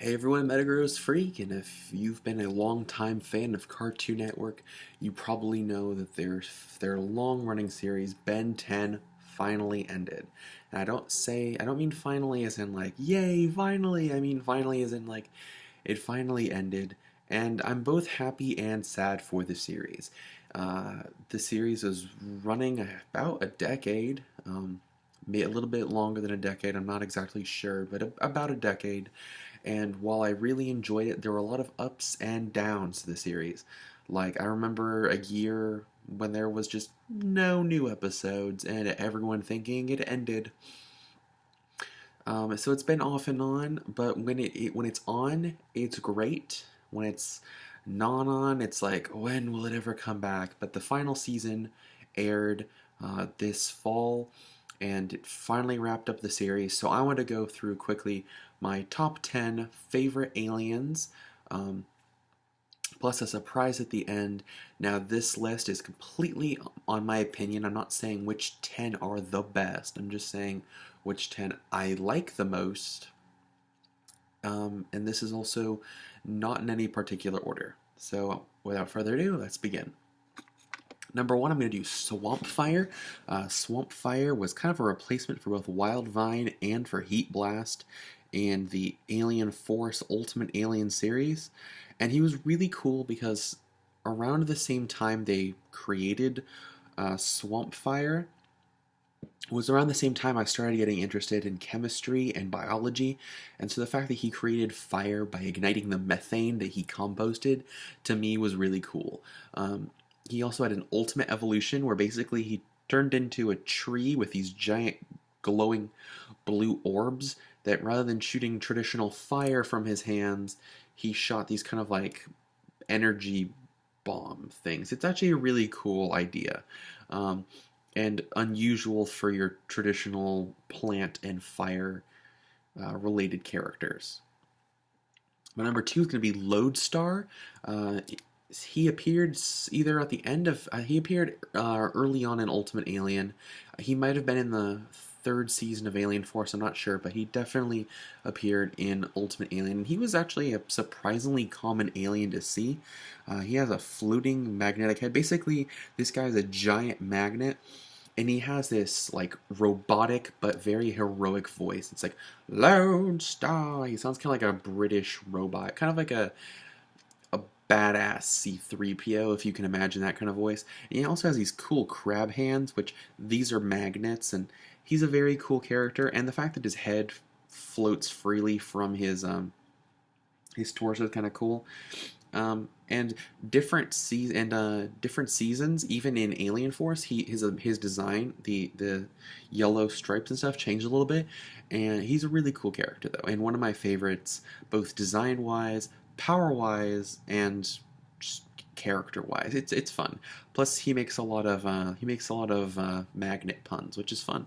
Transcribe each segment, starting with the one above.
Hey everyone, Metagross Freak, and if you've been a long-time fan of Cartoon Network, you probably know that their long-running series, Ben 10, finally ended. And I don't mean finally as in like, yay, finally! I mean finally as in like, it finally ended, and I'm both happy and sad for the series. The series is running about a decade, maybe a little bit longer than a decade, I'm not exactly sure, but about a decade. And while I really enjoyed it, there were a lot of ups and downs to the series. Like, I remember a year when there was just no new episodes and everyone thinking it ended. So it's been off and on, but when it's on, it's great. When it's not on, it's like, when will it ever come back? But the final season aired this fall, and it finally wrapped up the series. So I want to go through quickly my top 10 favorite aliens. Um, Plus a surprise at the end. Now, this list is completely on my opinion. I'm not saying which 10 are the best. I'm just saying which 10 I like the most. And this is also not in any particular order. So, without further ado, let's begin. Number one, I'm going to do Swamp Fire. Swamp Fire was kind of a replacement for both Wildvine and for Heat Blast in the Alien Force Ultimate Alien series. And he was really cool because around the same time they created Swamp Fire was around the same time I started getting interested in chemistry and biology. And so the fact that he created fire by igniting the methane that he composted to me was really cool. He also had an ultimate evolution where basically he turned into a tree with these giant glowing blue orbs that rather than shooting traditional fire from his hands, he shot these kind of like energy bomb things. It's actually a really cool idea. Um, and unusual for your traditional plant and fire related characters. My number two is going to be Lodestar. Uh, he appeared either at the end of he appeared early on in Ultimate Alien. He might have been in the third season of Alien Force. I'm not sure, but he definitely appeared in Ultimate Alien. And he was actually a surprisingly common alien to see. He has a floating magnetic head. Basically, this guy is a giant magnet and he has this like robotic but very heroic voice. It's like Lone Star. He sounds kind of like a British robot, kind of like a badass C3PO, if you can imagine that kind of voice. And he also has these cool crab hands, which these are magnets, and he's a very cool character. And the fact that his head floats freely from his torso is kind of cool. And different seasons, even in Alien Force, his design, the yellow stripes and stuff, changed a little bit, and he's a really cool character though, and one of my favorites, both design wise, power wise, and just character wise. It's fun. Plus, he makes a lot of magnet puns, which is fun.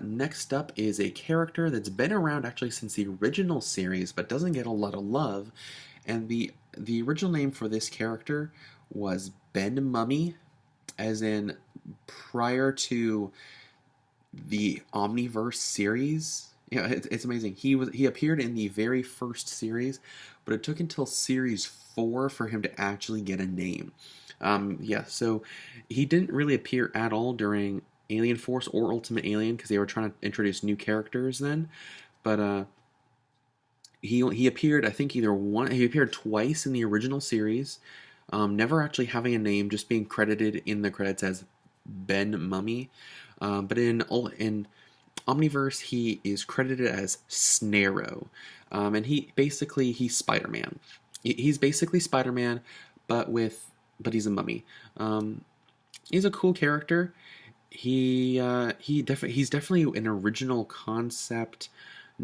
Next up is a character that's been around actually since the original series, but doesn't get a lot of love. And the original name for this character was Ben Mummy, as in prior to the Omniverse series. Yeah, it's amazing. He appeared in the very first series, but it took until series 4 for him to actually get a name. Yeah, so he didn't really appear at all during Alien Force or Ultimate Alien because they were trying to introduce new characters then. But he appeared, I think he appeared twice in the original series, never actually having a name, just being credited in the credits as Ben Mummy. But in Omniverse, he is credited as Snarrow, and he's Spider-Man. He's basically Spider-Man, but he's a mummy. He's a cool character. He's definitely an original concept.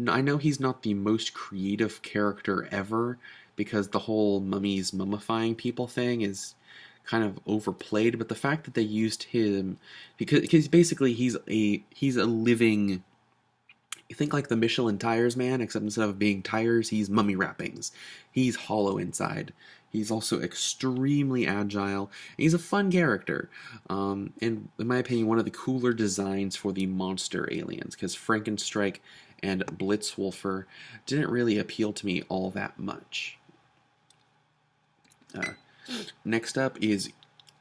I know he's not the most creative character ever because the whole mummies mummifying people thing is kind of overplayed, but the fact that they used him because basically he's a living Think like the Michelin tires man, except instead of being tires, he's mummy wrappings. He's hollow inside. He's also extremely agile. He's a fun character, and in my opinion, one of the cooler designs for the monster aliens. Because Frankenstrike and Blitzwolfer didn't really appeal to me all that much. Uh, Next up is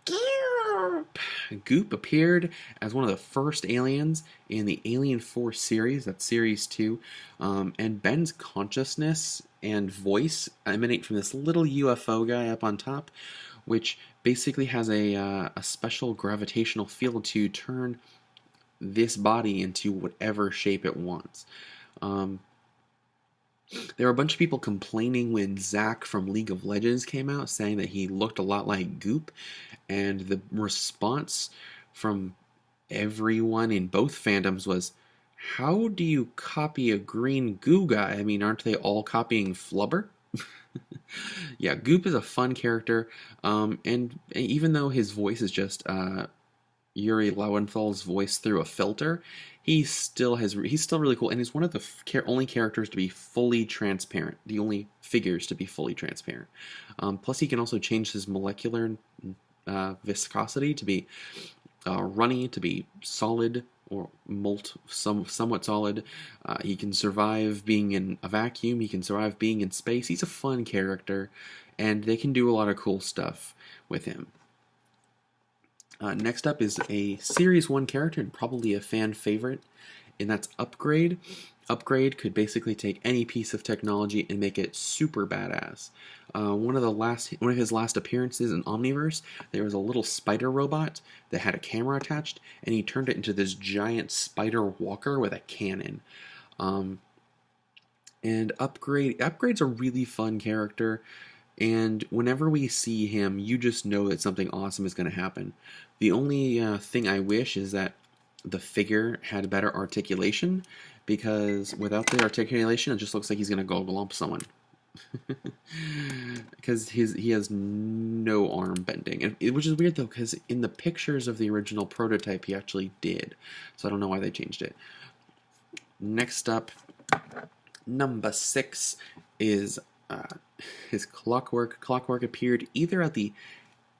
Goop. Goop appeared as one of the first aliens in the Alien Force series, that's series 2, and Ben's consciousness and voice emanate from this little UFO guy up on top, which basically has a special gravitational field to turn this body into whatever shape it wants. There were a bunch of people complaining when Zack from League of Legends came out, saying that he looked a lot like Goop, and the response from everyone in both fandoms was, how do you copy a green goo guy? I mean, aren't they all copying Flubber? Yeah, Goop is a fun character, and even though his voice is just Yuri Lowenthal's voice through a filter, he's still really cool, and he's one of the only characters to be fully transparent. The only figures to be fully transparent. Plus, he can also change his molecular viscosity to be runny, to be solid or somewhat solid. He can survive being in a vacuum. He can survive being in space. He's a fun character, and they can do a lot of cool stuff with him. Next up is a Series 1 character and probably a fan favorite, and that's Upgrade. Upgrade could basically take any piece of technology and make it super badass. One of his last appearances in Omniverse, there was a little spider robot that had a camera attached, and he turned it into this giant spider walker with a cannon. And Upgrade's a really fun character. And whenever we see him, you just know that something awesome is going to happen. The only thing I wish is that the figure had better articulation, because without the articulation, it just looks like he's going to go glomp someone. Because he has no arm bending, which is weird though, because in the pictures of the original prototype, he actually did. So I don't know why they changed it. Next up, number 6 is his Clockwork. Clockwork appeared either at the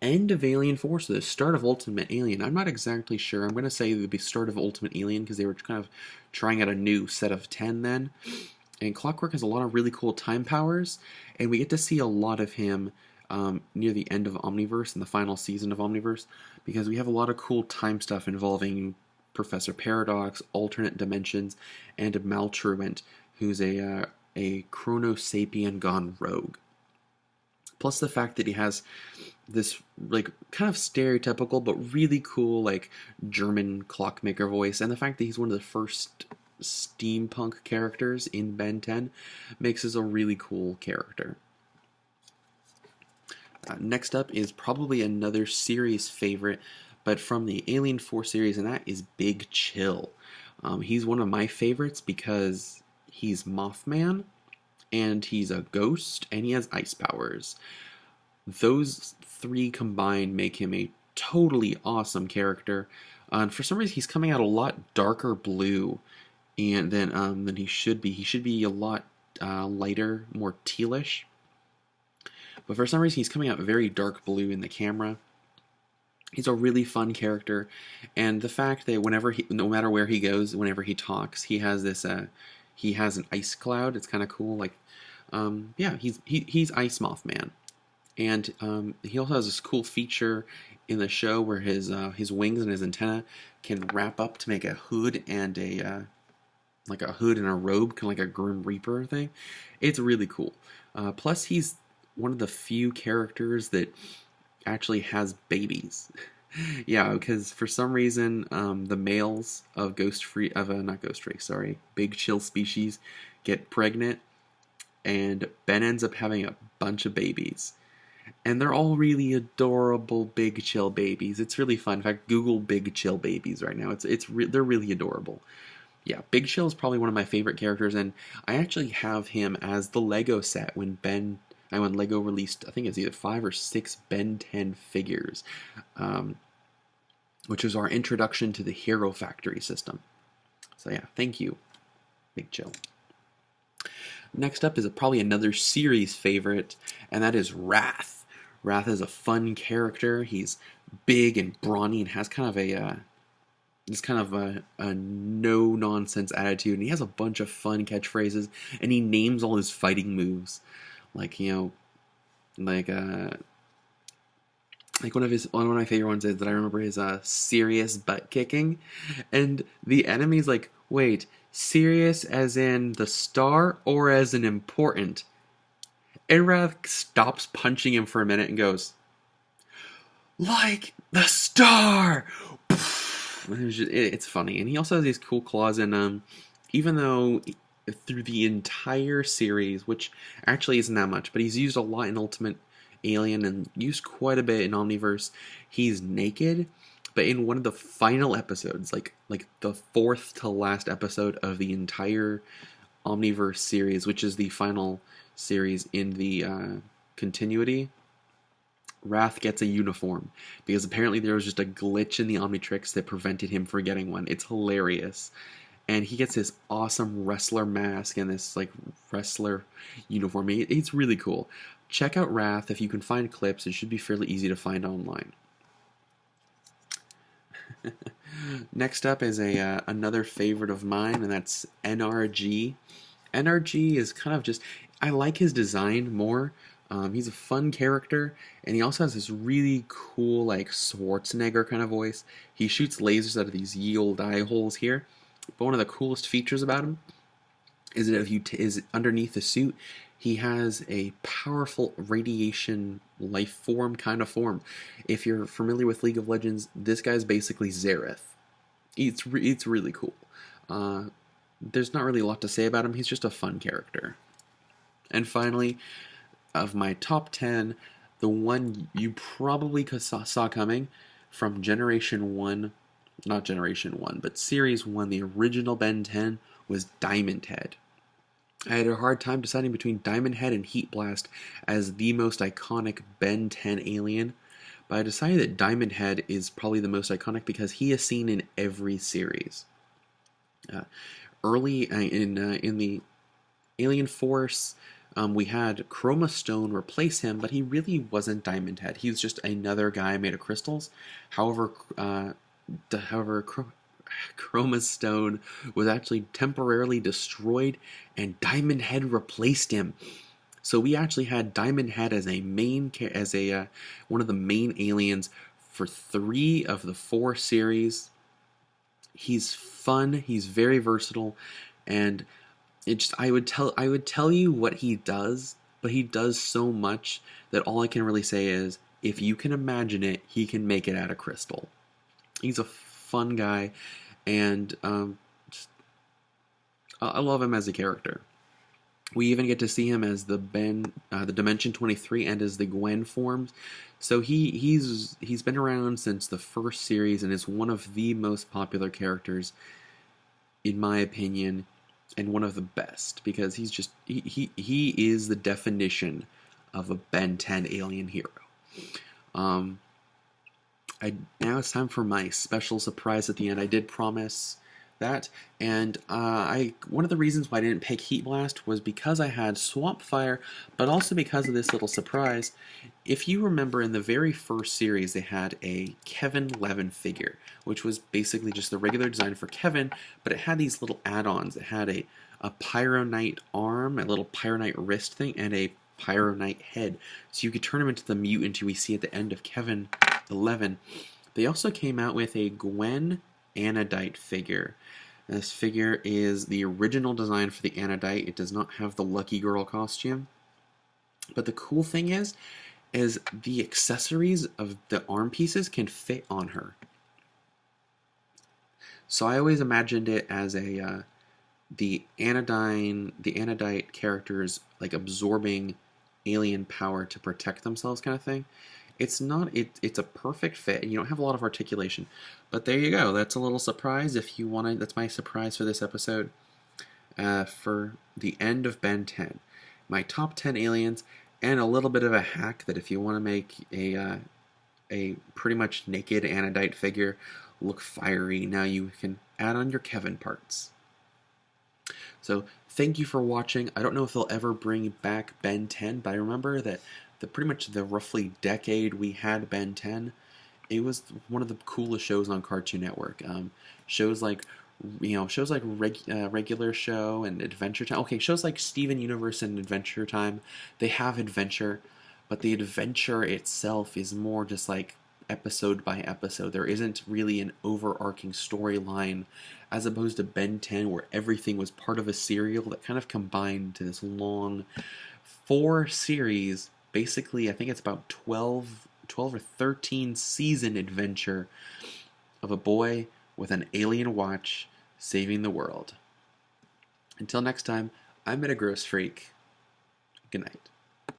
end of Alien Force or the start of Ultimate Alien. I'm not exactly sure. I'm going to say it would be start of Ultimate Alien because they were kind of trying out a new set of 10 then. And Clockwork has a lot of really cool time powers, and we get to see a lot of him near the end of Omniverse, in the final season of Omniverse, because we have a lot of cool time stuff involving Professor Paradox, alternate dimensions, and Maltruent, who's a Chrono Sapien gone rogue. Plus the fact that he has this like kind of stereotypical but really cool like German clockmaker voice, and the fact that he's one of the first steampunk characters in Ben 10 makes us a really cool character. Next up is probably another series favorite, but from the Alien 4 series, and that is Big Chill. He's one of my favorites because he's Mothman, and he's a ghost, and he has ice powers. Those three combined make him a totally awesome character. And for some reason, he's coming out a lot darker blue than he should be. He should be a lot lighter, more tealish. But for some reason, he's coming out very dark blue in the camera. He's a really fun character, and the fact that no matter where he goes, whenever he talks, he has this he has an ice cloud. It's kind of cool. Like, yeah, he's Ice Mothman, and he also has this cool feature in the show where his wings and his antenna can wrap up to make a hood and like a hood and a robe, kind of like a Grim Reaper thing. It's really cool. Plus, he's one of the few characters that actually has babies. Yeah, because for some reason, the males of Big Chill species get pregnant, and Ben ends up having a bunch of babies. And they're all really adorable Big Chill babies. It's really fun. In fact, Google Big Chill babies right now. They're really adorable. Yeah, Big Chill is probably one of my favorite characters, and I actually have him as the Lego set when Lego released, I think it's either 5 or 6 Ben 10 figures, which was our introduction to the Hero Factory system. So yeah, thank you. Big chill. Next up is probably another series favorite, and that is Wrath. Wrath is a fun character. He's big and brawny and has kind of a no nonsense attitude, and he has a bunch of fun catchphrases, and he names all his fighting moves, like like like one of my favorite ones is that I remember is serious butt kicking, and the enemy's like, wait, serious as in the star or as in important? And Wrath stops punching him for a minute and goes, like the star. It's funny, and he also has these cool claws. And even though through the entire series, which actually isn't that much, but he's used a lot in Ultimate Alien and used quite a bit in Omniverse, he's naked. But in one of the final episodes, like the fourth to last episode of the entire Omniverse series, which is the final series in the continuity, Wrath gets a uniform because apparently there was just a glitch in the Omnitrix that prevented him from getting one. It's hilarious. And he gets this awesome wrestler mask and this like wrestler uniform. It's really cool. Check out Wrath if you can find clips. It should be fairly easy to find online. Next up is another favorite of mine, and that's NRG. NRG is kind of just, I like his design more. He's a fun character, and he also has this really cool, like, Schwarzenegger kind of voice. He shoots lasers out of these ye old eye holes here. But one of the coolest features about him is that is underneath the suit, he has a powerful radiation life form kind of form. If you're familiar with League of Legends, this guy's basically Xerath. It's really cool. There's not really a lot to say about him. He's just a fun character. And finally, of my top 10, the one you probably saw coming from Generation 1, not Generation 1, but Series 1, the original Ben 10, was Diamond Head. I had a hard time deciding between Diamond Head and Heat Blast as the most iconic Ben 10 alien, but I decided that Diamond Head is probably the most iconic because he is seen in every series. Early in the Alien Force, we had Chroma Stone replace him, but he really wasn't Diamond Head. He was just another guy made of crystals. However, Chroma Stone was actually temporarily destroyed, and Diamond Head replaced him. So we actually had Diamond Head as one of the main aliens for 3 of the 4 series. He's fun. He's very versatile, and I would tell you what he does, but he does so much that all I can really say is if you can imagine it, he can make it out of crystal. He's a fun guy, and I love him as a character. We even get to see him as the Dimension 23 and as the Gwen forms. So he's been around since the first series and is one of the most popular characters, in my opinion, and one of the best because he's just he is the definition of a Ben 10 alien hero. Now it's time for my special surprise at the end. I did promise that, and one of the reasons why I didn't pick Heat Blast was because I had Swamp Fire, but also because of this little surprise. If you remember, in the very first series, they had a Kevin Levin figure, which was basically just the regular design for Kevin, but it had these little add-ons. It had a Pyro Knight arm, a little Pyro Knight wrist thing, and a Pyro Knight head. So you could turn him into the mutant we see at the end of Kevin 11. They also came out with a Gwen Anodite figure. This figure is the original design for the Anodite. It does not have the Lucky Girl costume. But the cool thing is the accessories of the arm pieces can fit on her. So I always imagined it as the Anodite characters like absorbing alien power to protect themselves kind of thing. It's not. It's a perfect fit, and you don't have a lot of articulation. But there you go. That's a little surprise. If you want to, that's my surprise for this episode. For the end of Ben 10, my top 10 aliens, and a little bit of a hack that if you want to make a pretty much naked Anodite figure look fiery, now you can add on your Kevin parts. So thank you for watching. I don't know if they'll ever bring back Ben 10, but I remember that pretty much the roughly decade we had Ben 10, it was one of the coolest shows on Cartoon Network. Shows like shows like Regular Show and Adventure Time. Okay, shows like Steven Universe and Adventure Time, they have adventure, but the adventure itself is more just like episode by episode. There isn't really an overarching storyline, as opposed to Ben 10, where everything was part of a serial that kind of combined to this long 4 series. Basically, I think it's about 12 or 13 season adventure of a boy with an alien watch saving the world. Until next time, I'm Metagross Freak. Good night.